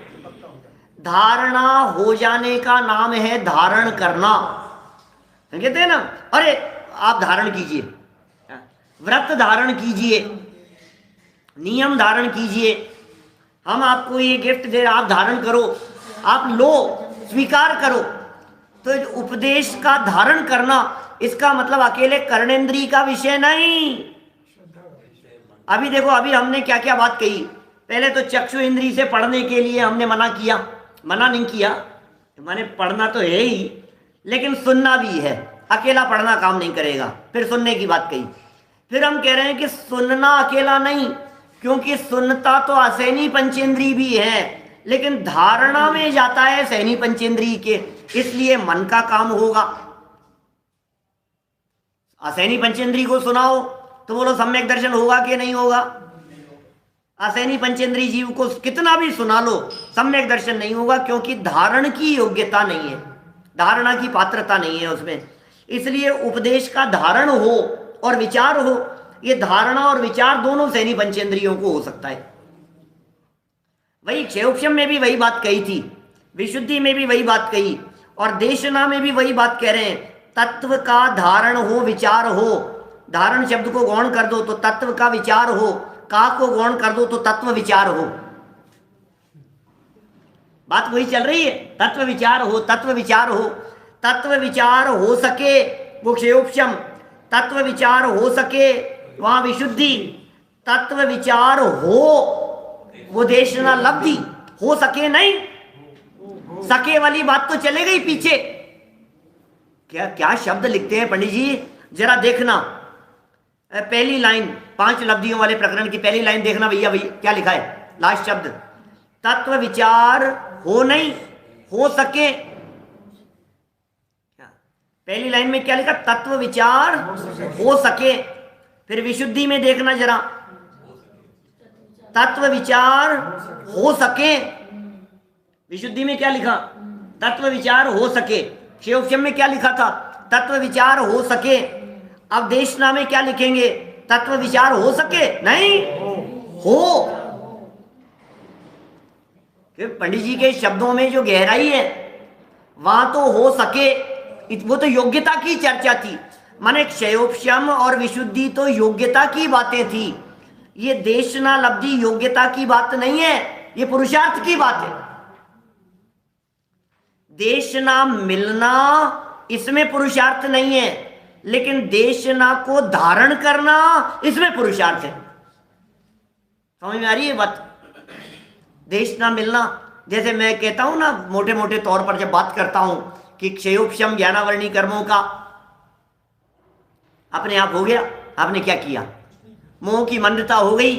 धारणा हो जाने का नाम है धारण करना। कहते हैं ना, अरे आप धारण कीजिए, व्रत धारण कीजिए, नियम धारण कीजिए, हम आपको ये गिफ्ट दे, आप धारण करो, आप लो, स्वीकार करो। तो उपदेश का धारण करना, इसका मतलब अकेले कर्णेंद्रिय का विषय नहीं। अभी देखो, अभी हमने क्या क्या बात कही। पहले तो चक्षु इंद्रिय से पढ़ने के लिए हमने मना किया, मना नहीं किया, माने पढ़ना तो है ही, लेकिन सुनना भी है। अकेला पढ़ना काम नहीं करेगा। फिर सुनने की बात कही। फिर हम कह रहे हैं कि सुनना अकेला नहीं, क्योंकि सुनता तो असैनी पंचेंद्रिय भी है, लेकिन धारणा में जाता है सैनी पंचेंद्रिय के, इसलिए मन का काम होगा। असैनी पंचेंद्रिय को सुनाओ तो बोलो सम्यक दर्शन होगा कि नहीं होगा। असैनी पंचेंद्रिय जीव को कितना भी सुना लो, सम्यक दर्शन नहीं होगा, क्योंकि धारण की योग्यता नहीं है, धारणा की पात्रता नहीं है उसमें। इसलिए उपदेश का धारण हो और विचार हो, ये धारणा और विचार दोनों सैनी पंचेंद्रियों को हो सकता है। वही क्षेपम में भी वही बात कही थी, विशुद्धि में भी वही बात कही और देशना में भी वही बात कह रहे हैं। तत्व का धारण हो, विचार हो। धारण शब्द को गौण कर दो तो तत्व का विचार हो, का को गौण कर दो तो तत्व विचार हो। बात वही चल रही है, तत्व विचार हो, तत्व विचार हो। तत्व विचार हो सके वो क्षयोपशम, तत्व विचार हो सके वहां विशुद्धि, तत्व विचार हो वो देशना लब्धि। हो सके नहीं, सके वाली बात तो चले गई पीछे। क्या क्या शब्द लिखते हैं पंडित जी, जरा देखना। पहली लाइन 5 लब्धियों वाले प्रकरण की पहली लाइन देखना भैया, भैया क्या लिखा है लास्ट शब्द, तत्व विचार हो नहीं, हो सके। पहली लाइन में क्या लिखा, तत्व विचार हो सके। फिर विशुद्धि में देखना जरा, तत्व विचार हो सके। विशुद्धि में क्या लिखा, तत्व विचार हो सके। क्षयोपशम में क्या लिखा था, तत्व विचार हो सके। अब देशना में क्या लिखेंगे, तत्व विचार हो सके नहीं, हो। पंडित जी के शब्दों में जो गहराई है वहां तो हो सके, वो तो योग्यता की चर्चा थी। माने क्षयोपशम और विशुद्धि तो योग्यता की बातें थी। ये देशना लब्धि योग्यता की बात नहीं है, ये पुरुषार्थ की बात है। देशना मिलना इसमें पुरुषार्थ नहीं है, लेकिन देशना को धारण करना इसमें पुरुषार्थ है। समझ में आ रही है बात। देशना मिलना, जैसे मैं कहता हूं ना मोटे मोटे तौर पर जब बात करता हूं कि क्षयोपशम ज्ञानावर्णी कर्मों का अपने आप हो गया, आपने क्या किया। मोह की मंदता हो गई,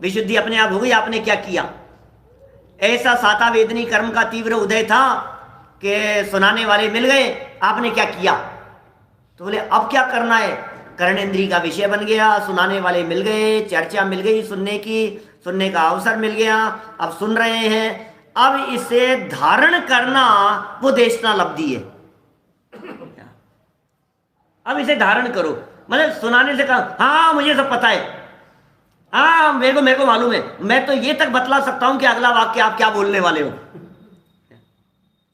विशुद्धि अपने आप हो गई, आपने क्या किया। ऐसा साता वेदनी कर्म का तीव्र उदय था कि सुनाने वाले मिल गए, आपने क्या किया। तो बोले अब क्या करना है, कर्णेंद्री का विषय बन गया, सुनाने वाले मिल गए, चर्चा मिल गई सुनने की, सुनने का अवसर मिल गया, अब सुन रहे हैं। अब इसे धारण करना वो देशना लब्धि है। अब इसे धारण करो, मतलब सुनाने से कहा हाँ मुझे सब पता है, हाँ मेरे को मालूम है, मैं तो ये तक बतला सकता हूं कि अगला वाक्य आप क्या बोलने वाले हो।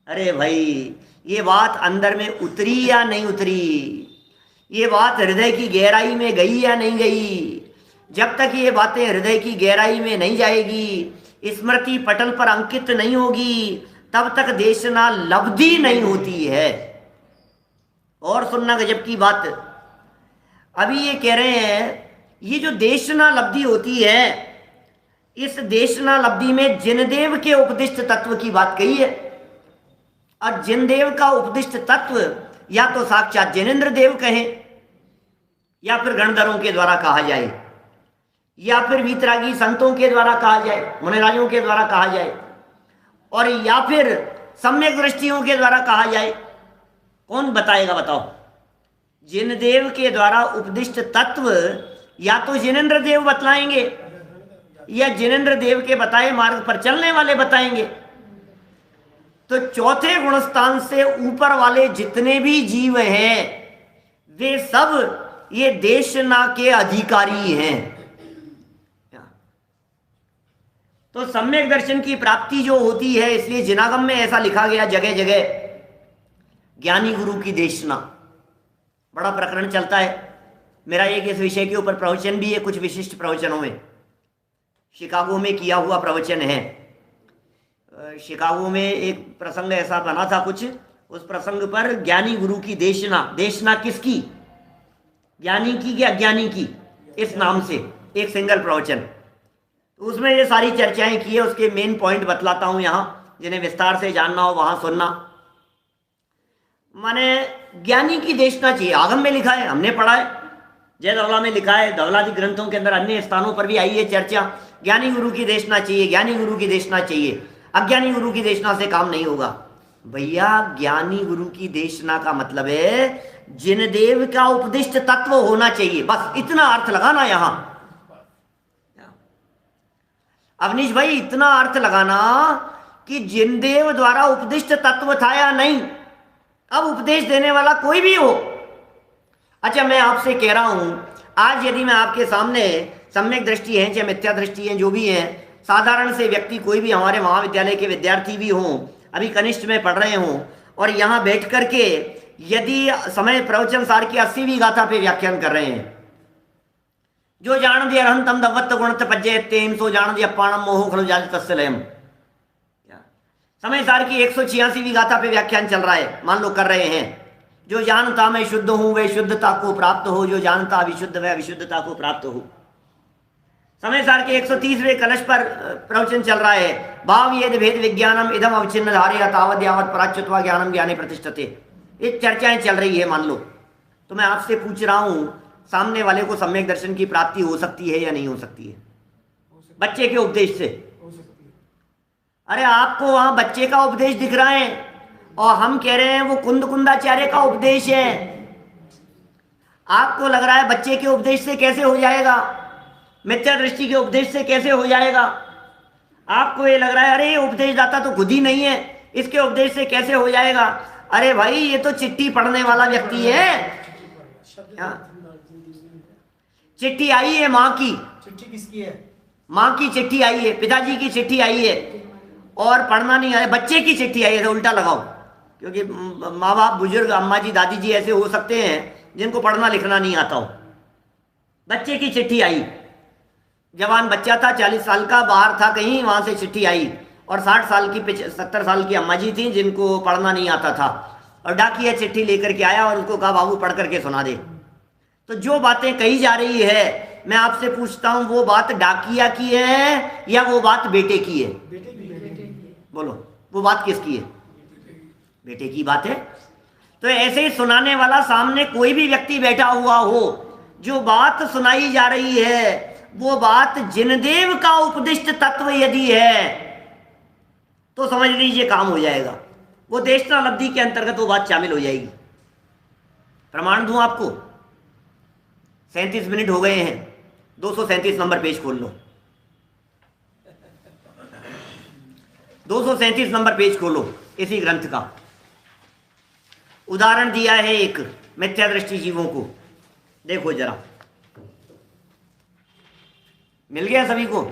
अरे भाई ये बात अंदर में उतरी या नहीं उतरी, ये बात हृदय की गहराई में गई या नहीं गई। जब तक ये बातें हृदय की गहराई में नहीं जाएगी, स्मृति पटल पर अंकित नहीं होगी, तब तक देशना लब्धि नहीं होती है। और सुनना गजब की बात, अभी ये कह रहे हैं ये जो देशना लब्धि होती है, इस देशना लब्धि में जिनदेव के उपदिष्ट तत्व की बात कही है। और जिनदेव का उपदिष्ट तत्व या तो साक्षात जिनेन्द्र देव कहें, या फिर गणधरों के द्वारा कहा जाए, या फिर वीतरागी संतों के द्वारा कहा जाए, मुनिराजों के द्वारा कहा जाए, और या फिर सम्यक दृष्टियों के द्वारा कहा जाए। कौन बताएगा बताओ। जिनदेव के द्वारा उपदिष्ट तत्व या तो जिनेन्द्र देव बतलाएंगे, या जिनेन्द्र देव के बताए मार्ग पर चलने वाले बताएंगे। तो चौथे गुणस्थान से ऊपर वाले जितने भी जीव हैं वे सब ये देशना के अधिकारी हैं। तो सम्यक दर्शन की प्राप्ति जो होती है, इसलिए जिनागम में ऐसा लिखा गया जगह जगह ज्ञानी गुरु की देशना। बड़ा प्रकरण चलता है मेरा एक इस विषय के ऊपर प्रवचन भी है, कुछ विशिष्ट प्रवचनों में। शिकागो में किया हुआ प्रवचन है। शिकागो में एक प्रसंग ऐसा बना था कुछ, उस प्रसंग पर ज्ञानी गुरु की देशना। देशना किसकी, ज्ञानी की कि अज्ञानी की, इस नाम से एक सिंगल प्रवचन। तो उसमें ये सारी चर्चाएं की है, उसके मेन पॉइंट बतलाता हूं यहाँ, जिन्हें विस्तार से जानना हो वहां सुनना। माने ज्ञानी की देशना चाहिए, आगम में लिखा है, हमने पढ़ा है, जय धवला में लिखा है, धवलादि ग्रंथों के अंदर अन्य स्थानों पर भी आई है चर्चा। ज्ञानी गुरु की देशना चाहिए, ज्ञानी गुरु की देशना चाहिए, अज्ञानी गुरु की देशना से काम नहीं होगा। भैया ज्ञानी गुरु की देशना का मतलब है जिनदेव का उपदिष्ट तत्व होना चाहिए, बस इतना अर्थ लगाना यहां। अवनीश भाई इतना अर्थ लगाना कि जिनदेव द्वारा उपदिष्ट तत्व था या नहीं, अब उपदेश देने वाला कोई भी हो। अच्छा मैं आपसे कह रहा हूं, आज यदि मैं आपके सामने सम्यक दृष्टि है चाहे मिथ्या दृष्टि है जो भी है, साधारण से व्यक्ति कोई भी हमारे महाविद्यालय के विद्यार्थी भी हों, अभी कनिष्ठ में पढ़ रहे हों और यहाँ बैठ करके यदि समय प्रवचन सार की 80वीं गाथा पे व्याख्यान कर रहे हैं, जो जान दिया रहंतम दवत्त गुणत पज्जयतेन सो जान दिया पाणम मोह खलो जाल तस्लयम। समय सार की 186वीं गाथा पे व्याख्यान चल रहा है, मान लो कर रहे हैं। जो जानता मैं शुद्ध हूं वह शुद्धता को प्राप्त हो, जो जानता अविशुद्ध वह अविशुद्धता को प्राप्त हो। समय सार के 130वें कलश पर प्रवचन चल रहा है, भाव येद भेद विज्ञानम इदम अवचिन्न धारया तावद यावत पराच्युत्वा ज्ञानम ज्ञाने प्रतिष्ठते। ये चर्चाएं चल रही है मान लो। तो मैं आपसे पूछ रहा हूं, सामने वाले को सम्यक दर्शन की प्राप्ति हो सकती है या नहीं हो सकती है? बच्चे के उपदेश से हो सकती है। अरे आपको वहां बच्चे का उपदेश दिख रहा है और हम कह रहे हैं वो कुंद कुंदाचार्य का उपदेश है। आपको लग रहा है बच्चे के उपदेश से कैसे हो जाएगा, मिथ्या दृष्टि के उपदेश से कैसे हो जाएगा? आपको ये लग रहा है अरे ये उपदेशदाता तो खुद ही नहीं है, इसके उपदेश से कैसे हो जाएगा? अरे भाई ये तो चिट्ठी पढ़ने वाला व्यक्ति है। चिट्ठी आई है माँ की। चिट्ठी किसकी है? माँ की चिट्ठी आई है, पिताजी की चिट्ठी आई है और पढ़ना नहीं आया। बच्चे की चिट्ठी आई है तो उल्टा लगाओ, क्योंकि माँ बाप बुजुर्ग अम्मा जी दादी जी ऐसे हो सकते हैं जिनको पढ़ना लिखना नहीं आता हो। बच्चे की चिट्ठी आई, जवान बच्चा था, 40 साल का, बाहर था कहीं, वहां से चिट्ठी आई और 60 साल की 70 साल की अम्मा जी थी जिनको पढ़ना नहीं आता था और डाकिया चिट्ठी लेकर के आया और उसको कहा बाबू पढ़ करके सुना दे। तो जो बातें कही जा रही है, मैं आपसे पूछता हूं वो बात डाकिया की है या वो बात बेटे की है? बोलो वो बात किसकी है? बेटे की बात है। तो ऐसे ही सुनाने वाला सामने कोई भी व्यक्ति बैठा हुआ हो, जो बात सुनाई जा रही है वो बात जिनदेव का उपदिष्ट तत्व यदि है तो समझ लीजिए काम हो जाएगा। वो देशना लब्धि के अंतर्गत वो बात शामिल हो जाएगी। प्रमाण दूं आपको? 37 मिनट हो गए हैं, 237 नंबर पेज खोल लो। 237 नंबर पेज खोलो इसी ग्रंथ का। उदाहरण दिया है एक मिथ्या दृष्टि जीवों को, देखो जरा। मिल गया सभी को?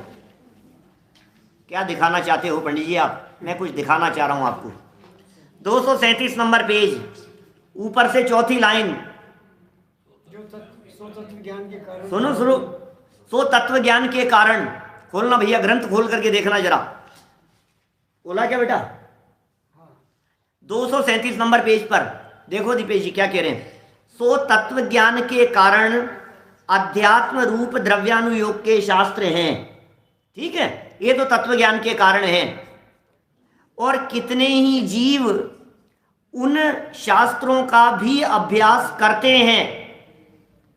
क्या दिखाना चाहते हो पंडित जी आप? मैं कुछ दिखाना चाह रहा हूं आपको। 237 नंबर पेज, ऊपर से चौथी लाइन। सुनो सुनो, सो तत्व ज्ञान के कारण। खोलना भैया, ग्रंथ खोल करके देखना जरा। बोला क्या बेटा? 237 नंबर पेज पर देखो दीपेश जी क्या कह रहे हैं। सो तत्व ज्ञान के कारण अध्यात्म रूप द्रव्यानुयोग के शास्त्र हैं। ठीक है, ये तो तत्व ज्ञान के कारण हैं। और कितने ही जीव उन शास्त्रों का भी अभ्यास करते हैं,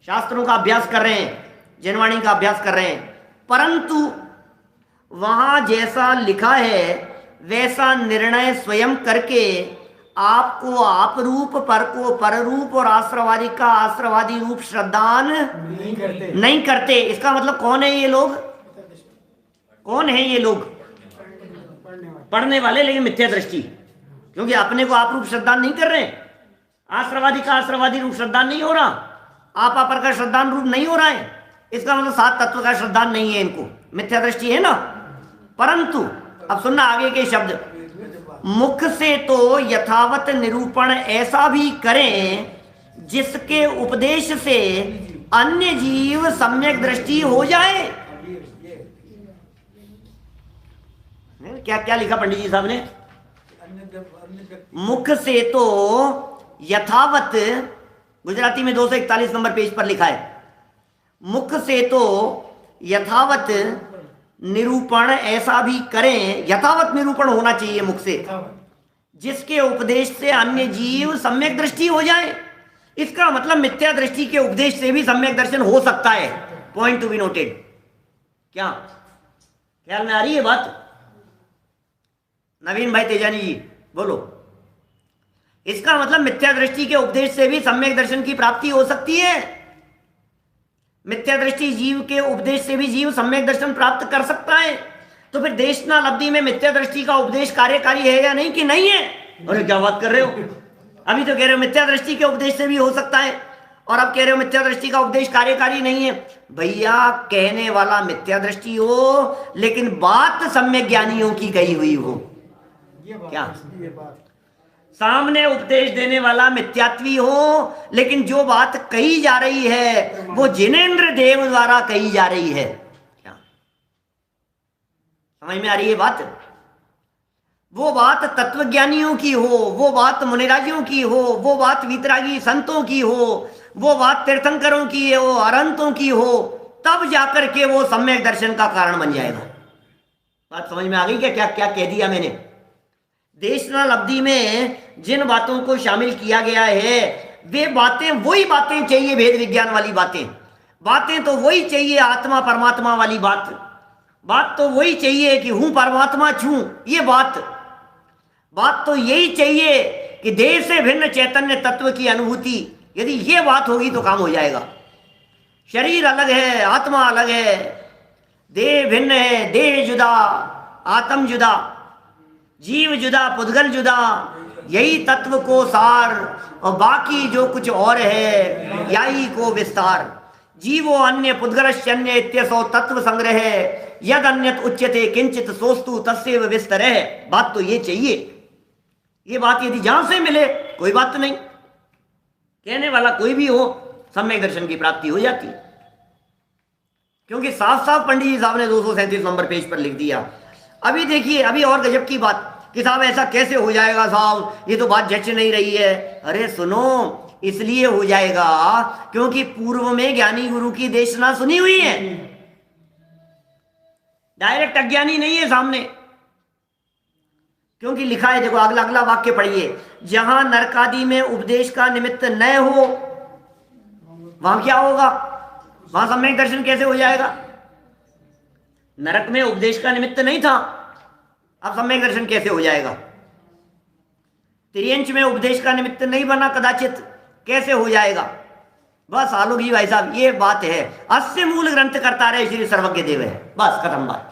शास्त्रों का अभ्यास कर रहे हैं, जनवाणी का अभ्यास कर रहे हैं, परंतु वहां जैसा लिखा है वैसा निर्णय स्वयं करके आपको आप रूप, पर को पर रूप और आश्रवादी का आश्रवादी रूप श्रद्धान नहीं करते। इसका मतलब कौन है ये लोग? कौन है ये लोग? पढ़ने वाले, लेकिन मिथ्या दृष्टि, क्योंकि अपने को आप रूप श्रद्धान नहीं कर रहे। आश्रवादी का आश्रवादी रूप श्रद्धान नहीं हो रहा, आप अपर का श्रद्धान रूप नहीं हो रहा है। इसका मतलब 7 तत्व का श्रद्धान नहीं है, इनको मिथ्या दृष्टि है ना। परंतु अब सुनना आगे के शब्द, मुख से तो यथावत निरूपण ऐसा भी करें जिसके उपदेश से अन्य जीव सम्यक दृष्टि हो जाए। क्या क्या लिखा पंडित जी साहब ने? मुख से तो यथावत, गुजराती में 241 नंबर पेज पर लिखा है, मुख से तो यथावत निरूपण ऐसा भी करें, यथावत निरूपण होना चाहिए मुख से, जिसके उपदेश से अन्य जीव सम्यक दृष्टि हो जाए। इसका मतलब मिथ्या दृष्टि के उपदेश से भी सम्यक दर्शन हो सकता है। Point to be noted. क्या ख्याल में आ रही है बात? नवीन भाई तेजानी जी बोलो। इसका मतलब मिथ्या दृष्टि के उपदेश से भी सम्यक दर्शन की प्राप्ति हो सकती है। मिथ्या दृष्टि जीव के उपदेश से भी जीव सम्यक दर्शन प्राप्त कर सकता है। तो फिर देशना लब्धि में मिथ्या दृष्टि का उपदेश कार्यकारी है या नहीं कि नहीं है? अरे क्या बात कर रहे हो? अभी तो कह रहे हो मिथ्या दृष्टि के उपदेश से भी हो सकता है और अब कह रहे हो मिथ्या दृष्टि का उपदेश कार्यकारी नहीं है। भैया कहने वाला मिथ्या दृष्टि हो लेकिन बात सम्यक ज्ञानियों की कही हुई हो। क्या सामने उपदेश देने वाला मिथ्यात्वी हो, लेकिन जो बात कही जा रही है वो जिनेंद्र देव द्वारा कही जा रही है। क्या समझ में आ रही है बात? वो बात तत्वज्ञानियों की हो, वो बात मुनिराजियों की हो, वो बात वीतरागी संतों की हो, वो बात तीर्थंकरों की हो, अरहंतों की हो, तब जाकर के वो सम्यक दर्शन का कारण बन जाएगा। बात समझ में आ गई क्या? क्या क्या कह दिया मैंने? देशनाल अवधि में जिन बातों को शामिल किया गया है वे बातें वही बातें चाहिए, भेद विज्ञान वाली बातें तो वही चाहिए, आत्मा परमात्मा वाली बात तो वही चाहिए कि हूं परमात्मा छूं, ये बात तो यही चाहिए कि देह से भिन्न चैतन्य तत्व की अनुभूति। यदि ये बात होगी तो काम हो जाएगा। शरीर अलग है, आत्मा अलग है, देह भिन्न है, देह जुदा, आत्म जुदा, जीव जुदा, पुद्गल जुदा, यही तत्व को सार, और बाकी जो कुछ और है याई को विस्तार। जीवो अन्य पुद्गलश्चन्य इत्यसो तत्व संग्रह, यद अन्यत उच्यते किंचित सोस्तु तस्यैव विस्तरः। बात तो ये चाहिए। ये बात यदि जहां से मिले कोई बात नहीं, कहने वाला कोई भी हो, सम्यक दर्शन की प्राप्ति हो जाती। क्योंकि साफ साफ पंडित जी साहब ने 237 नंबर पेज पर लिख दिया। अभी देखिए, अभी और गजब की बात कि साहब ऐसा कैसे हो जाएगा साहब, ये तो बात जच नहीं रही है। अरे सुनो, इसलिए हो जाएगा क्योंकि पूर्व में ज्ञानी गुरु की देशना सुनी हुई है, डायरेक्ट अज्ञानी नहीं है सामने। क्योंकि लिखा है, देखो अगला वाक्य पढ़िए, जहां नरकादि में उपदेश का निमित्त न हो वहां क्या होगा? वहां सम्यक दर्शन कैसे हो जाएगा? नरक में उपदेश का निमित्त नहीं था, अब सम्यक दर्शन कैसे हो जाएगा? त्रियंच में उपदेश का निमित्त नहीं बना कदाचित, कैसे हो जाएगा? बस आलोक जी भाई साहब, ये बात है। अस्य मूल ग्रंथ करता रहे श्री सर्वज्ञ देव है, बस खत्म बात।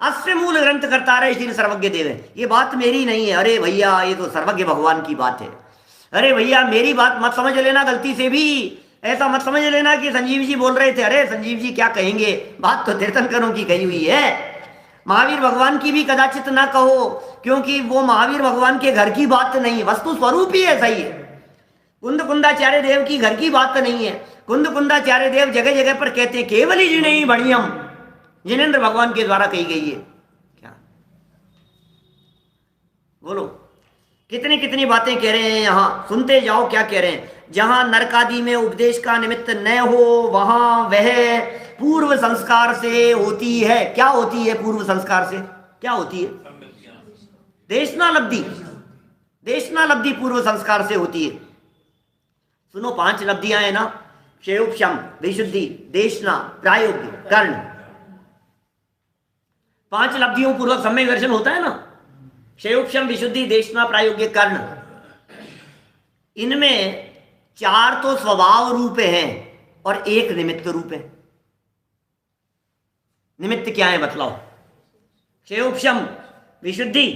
अस्य मूल ग्रंथ करता रहे श्री सर्वज्ञ देव है, ये बात मेरी नहीं है। अरे भैया, ये तो सर्वज्ञ भगवान की बात है। अरे भैया, मेरी बात मत समझ लेना गलती से भी, ऐसा मत समझ लेना कि संजीव जी बोल रहे थे। अरे संजीव जी क्या कहेंगे, बात तो तीर्थंकरों की कही हुई है। महावीर भगवान की भी कदाचित ना कहो, क्योंकि वो महावीर भगवान के घर की बात नहीं, वस्तु स्वरूप ही ऐसा ही है। कुंद कुंदाचार्य देव की घर की बात नहीं है। कुंद कुंदाचार्य देव जगह जगह पर कहते हैं केवल ही जी नहीं बढ़ियम, जिनेंद्र भगवान के द्वारा कही गई है। क्या बोलो, कितनी कितनी बातें कह रहे हैं यहां, सुनते जाओ क्या कह रहे हैं। जहां नरकादि में उपदेश का निमित्त न हो वहां वह पूर्व संस्कार से होती है। क्या होती है पूर्व संस्कार से? क्या होती है? देशनालब्धि। देशनालब्धि पूर्व संस्कार से होती है। सुनो, 5 लब्धियां है ना, क्षयोपशम, विशुद्धि, देशना, प्रायोग्य, कर्ण। 5 लब्धियों पूर्वक सम्यक दर्शन होता है ना। क्षयोपशम, विशुद्धि, देशना, प्रायोग्य, कर्ण। इनमें 4 तो स्वभाव रूप हैं और 1 निमित्त रूप है। निमित्त क्या है बतलाओ? क्षयोपशम, विशुद्धि,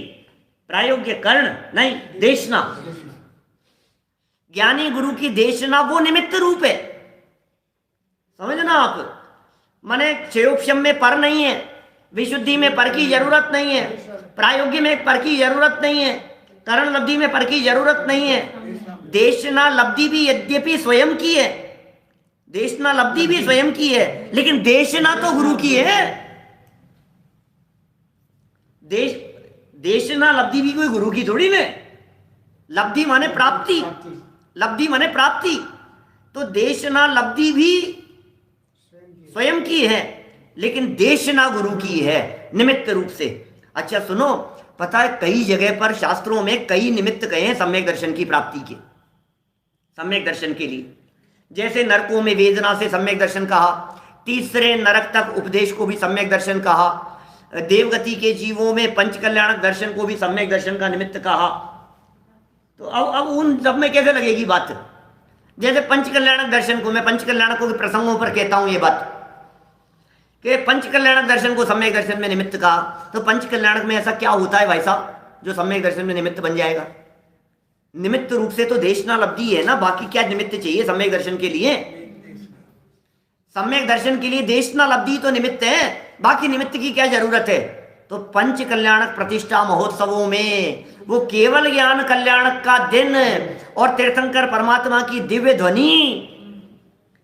प्रायोग्य, कर्ण नहीं, देशना। ज्ञानी गुरु की देशना वो निमित्त रूप है, समझना आप। माने क्षयोपशम में पर नहीं है, विशुद्धि में पर की जरूरत नहीं है, प्रायोग्य में पर की जरूरत नहीं है, करण लब्धि में पर की जरूरत नहीं है। देशना लब्धि भी यद्यपि स्वयं की है, देशना लब्धि भी स्वयं की है, लेकिन देशना तो गुरु की है। देशना लब्धि भी कोई गुरु की थोड़ी है। लब्धि माने प्राप्ति, लब्धि माने प्राप्ति, तो देशना लब्धि भी स्वयं की है, लेकिन देशना गुरु की है निमित्त रूप से। अच्छा सुनो, पता है कई जगह पर शास्त्रों में कई निमित्त कहे हैं सम्यक दर्शन की प्राप्ति के, सम्यक दर्शन के लिए। जैसे नरकों में वेदना से सम्यक दर्शन कहा, तीसरे नरक तक उपदेश को भी सम्यक दर्शन कहा, देवगति के जीवों में पंच कल्याणक दर्शन को भी सम्यक दर्शन का निमित्त कहा। तो अब उन सब में कैसे लगेगी बात? जैसे पंच कल्याणक दर्शन को, मैं पंच कल्याणकों के प्रसंगों पर कहता हूं ये बात कि पंच कल्याणक दर्शन को सम्यक दर्शन में निमित्त कहा, तो पंच कल्याणक में ऐसा क्या होता है भाई साहब जो सम्यक दर्शन में निमित्त बन जाएगा? निमित्त रूप से तो देशना लब्धि है ना, बाकी क्या निमित्त चाहिए सम्यक दर्शन के लिए? सम्यक दर्शन के लिए देशना लब्धि तो निमित्त है, बाकी निमित्त की क्या जरूरत है? तो पंच कल्याणक प्रतिष्ठा महोत्सवों में वो केवल ज्ञान कल्याणक का दिन और तीर्थंकर परमात्मा की दिव्य ध्वनि,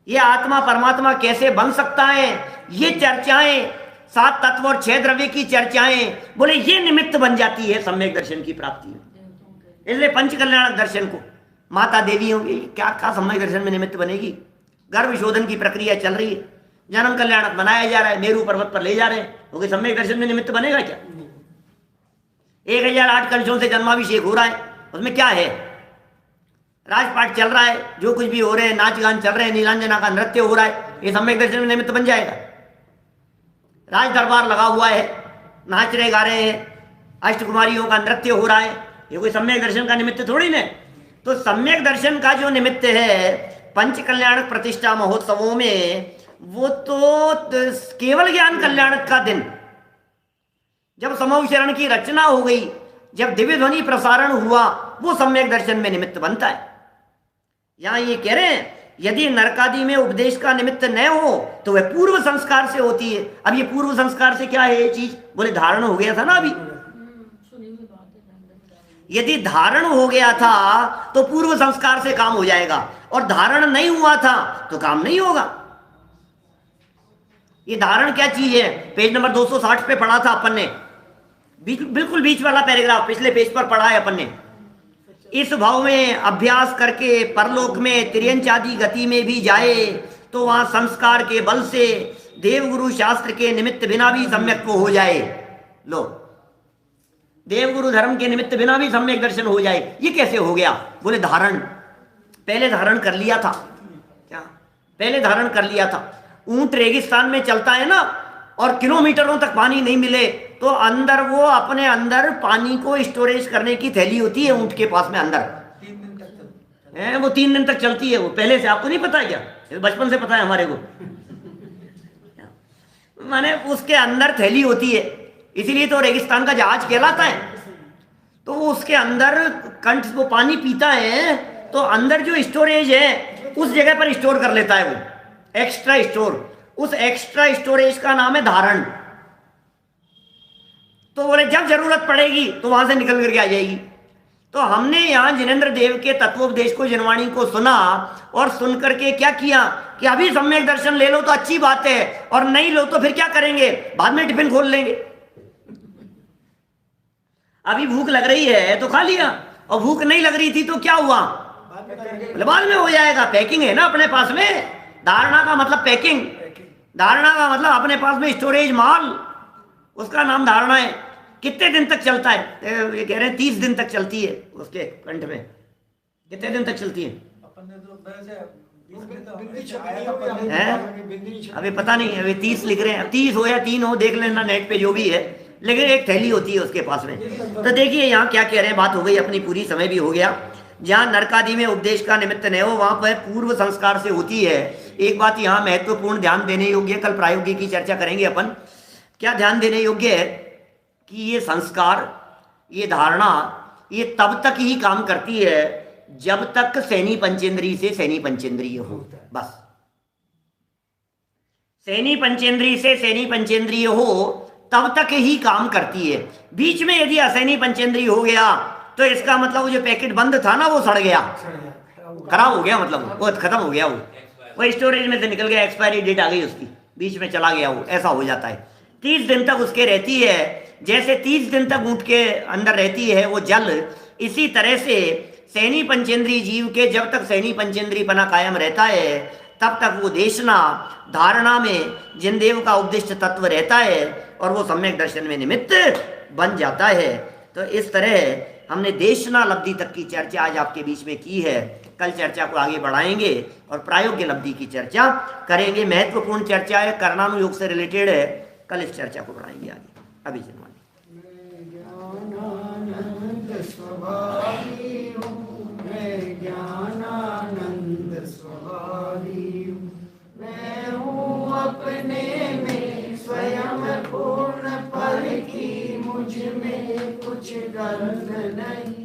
ये आत्मा परमात्मा कैसे बन सकता है, ये चर्चाएं, 7 तत्व और 6 द्रव्य की चर्चाएं, बोले ये निमित्त बन जाती है सम्यक दर्शन की प्राप्ति में। इसलिए पंच कल्याणक दर्शन को माता देवी होंगी, क्या सम्यक दर्शन में निमित्त बनेगी। गर्भ शोधन की प्रक्रिया चल रही है, जन्म कल्याणक बनाया जा रहा है, मेरू पर्वत पर ले जा रहे हैं, क्योंकि सम्यक दर्शन में निमित्त बनेगा क्या। 1008 कलशों से जन्माभिषेक हो रहा है, उसमें क्या है, राजपाट चल रहा है, जो कुछ भी हो रहे हैं, नाच गान चल रहे हैं, नीलांजना का नृत्य हो रहा है, ये सम्यक दर्शन में निमित्त बन जाएगा। राज दरबार लगा हुआ है, नाच रहे गा रहे हैं, अष्टकुमारियों का नृत्य हो रहा है, ये कोई सम्यक दर्शन का निमित्त थोड़ी ना। तो सम्यक दर्शन का जो निमित्त है पंच कल्याणक प्रतिष्ठा महोत्सवों में, वो तो केवल ज्ञान कल्याणक का दिन, जब समूह शरण की रचना हो गई, जब दिव्य ध्वनि प्रसारण हुआ, वो सम्यक दर्शन में निमित्त बनता है। यहां ये कह रहे हैं यदि नरकादि में उपदेश का निमित्त न हो तो वह पूर्व संस्कार से होती है। अब ये पूर्व संस्कार से क्या है ये चीज, बोले धारण हो गया था ना अभी, यदि धारण हो गया था तो पूर्व संस्कार से काम हो जाएगा, और धारण नहीं हुआ था तो काम नहीं होगा। ये धारण क्या चीज है, पेज नंबर 260 पे पढ़ा था अपन ने, बिल्कुल बीच वाला पैराग्राफ पिछले पेज पर पढ़ा है अपन ने। इस भाव में अभ्यास करके परलोक में तिर्यंच आदि गति में भी जाए तो वहां संस्कार के बल से देवगुरु शास्त्र के निमित्त बिना भी सम्यक को हो जाए। लो, देवगुरु धर्म के निमित्त बिना भी सम्यक दर्शन हो जाए। ये कैसे हो गया, बोले धारण, पहले धारण कर लिया था। क्या पहले धारण कर लिया था। ऊंट रेगिस्तान में चलता है ना, और किलोमीटरों तक पानी नहीं मिले तो अंदर वो अपने अंदर पानी को स्टोरेज करने की थैली होती है ऊंट के पास में, अंदर 3 दिन तक है, वो 3 दिन तक चलती है। वो पहले से आपको नहीं पता है क्या, बचपन से पता है हमारे को। माने उसके अंदर थैली होती है, इसीलिए तो रेगिस्तान का जहाज कहलाता है। तो उसके अंदर कंठ वो पानी पीता है तो अंदर जो स्टोरेज है उस जगह पर स्टोर कर लेता है, वो एक्स्ट्रा स्टोर, उस एक्स्ट्रा स्टोरेज का नाम है धारण। तो बोले जब जरूरत पड़ेगी तो वहां से निकल करके आ जाएगी। तो हमने यहां जिनेंद्र देव के तत्वोपदेश को, जनवाणी को सुना, और सुन करके क्या किया कि अभी सम्यक दर्शन ले लो तो अच्छी बात है, और नहीं लो तो फिर क्या करेंगे, बाद में टिफिन खोल लेंगे। अभी भूख लग रही है तो खा लिया, और भूख नहीं लग रही थी तो क्या हुआ, बाद में हो जाएगा। पैकिंग है ना अपने पास में, धारणा का मतलब पैकिंग, धारणा का मतलब अपने पास में स्टोरेज माल, उसका नाम धारणा है। कितने दिन तक चलता है, ये कह रहे हैं 30 दिन तक चलती है उसके कंठ में। कितने दिन तक चलती है, अभी पता नहीं, अभी 30 लिख रहे हैं, 30 हो या 3 हो, देख लेना नेट पे जो भी है, लेकिन एक थैली होती है उसके पास में। तो देखिए यहाँ क्या कह रहे हैं, बात हो गई अपनी पूरी, समय भी हो गया। जहाँ नरकादि में उपदेश का निमित्त नहीं हो वहां पर पूर्व संस्कार से होती है। एक बात यहाँ महत्वपूर्ण ध्यान देने योग्य, कल प्रायोगिक की चर्चा करेंगे अपन, क्या ध्यान देने योग्य है कि ये संस्कार, ये धारणा, ये तब तक ही काम करती है जब तक सैनी पंचेंद्रिय से सैनी पंचेंद्रिय हो। बस सैनी पंचेंद्रिय से सैनी पंचेंद्रिय हो तब तक ही काम करती है। बीच में यदि असैनी पंचेंद्रिय हो गया तो इसका मतलब वो जो पैकेट बंद था ना वो सड़ गया, खराब हो गया, मतलब वो खत्म हो गया, वो स्टोरेज में से निकल गया, एक्सपायरी डेट आ गई उसकी, बीच में चला गया, वो ऐसा हो जाता है। 30 दिन तक उसके रहती है, जैसे 30 दिन तक ऊंट के अंदर रहती है वो जल, इसी तरह से सैनी पंचेंद्रिय जीव के जब तक सैनी पंचेंद्रिय पना कायम रहता है तब तक वो देशना धारणा में जिन देव का उपदिष्ट तत्व रहता है और वो सम्यक दर्शन में निमित्त बन जाता है। तो इस तरह हमने देशना लब्धि तक की चर्चा आज आपके बीच में की है। कल चर्चा को आगे बढ़ाएंगे और प्रायोग्य लब्धि की चर्चा करेंगे। महत्वपूर्ण चर्चा है, कर्णानुयोग से रिलेटेड है, कल इस चर्चा को बढ़ाएंगे आगे। अभी जनवाणी मैं हूँ अपने में स्वयं पूर्ण, पर की मुझ में कुछ गंध नहीं।